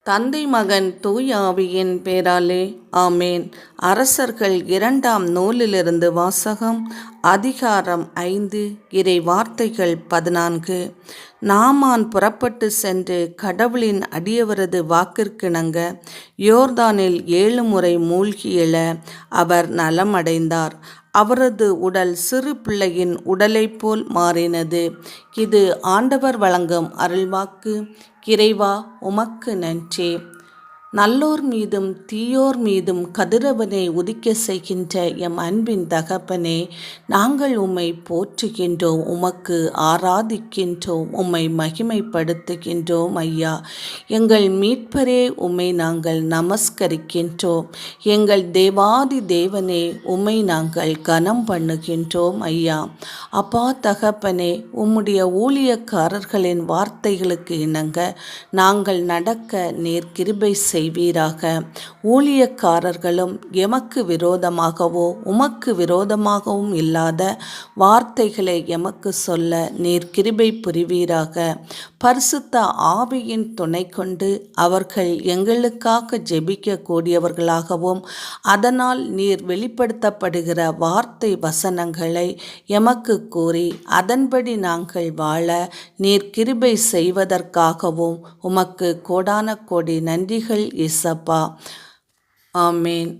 தந்தை மகன் தூய ஆவியின் பேராலே ஆமேன். அரசர்கள் 2ஆம் நூலிலிருந்து வாசகம். அதிகாரம் 5, இறை வார்த்தைகள் 14. நாமான் புறப்பட்டு சென்று கடவுளின் அடியவரது வாக்கிற்கிணங்க யோர்தானில் 7 முறை மூழ்கி எழ அவர் நலமடைந்தார். அவரது உடல் சிறு பிள்ளையின் உடலைப் போல் மாறினது. இது ஆண்டவர் வழங்கும் அருள்வாக்கு. இறைவா, உமக்கு நன்றி. நல்லோர் மீதும் தீயோர் மீதும் கதிரவனை உதிக்க செய்கின்ற எம் அன்பின் தகப்பனே, நாங்கள் உம்மை போற்றுகின்றோம், உமக்கு ஆராதிக்கின்றோம், உம்மை மகிமைப்படுத்துகின்றோம். ஐயா, எங்கள் மீட்பரே, உம்மை நாங்கள் நமஸ்கரிக்கின்றோம். எங்கள் தேவாதி தேவனே, உம்மை நாங்கள் கனம் பண்ணுகின்றோம். ஐயா, அப்பா தகப்பனே, உம்முடைய ஊழியக்காரர்களின் வார்த்தைகளுக்கு இணங்க நாங்கள் நடக்க நீர் கிருபை செய்வீராக. ஊழியக்காரர்களும் எமக்கு விரோதமாகவோ உமக்கு விரோதமாகவும் இல்லாத வார்த்தைகளை எமக்கு சொல்ல நீர் கிருபை புரிவீராக. பரிசுத்த ஆவியின் துணை கொண்டு அவர்கள் எங்களுக்காக ஜெபிக்க கூடியவர்களாகவும் அதனால் நீர் வெளிப்படுத்தப்படுகிற வார்த்தை வசனங்களை எமக்கு கூறி அதன்படி நாங்கள் வாழ நீர் கிருபை செய்வதற்காகவும் உமக்கு கோடான கோடி நன்றிகள் இயேசப்பா. ஆமேன்.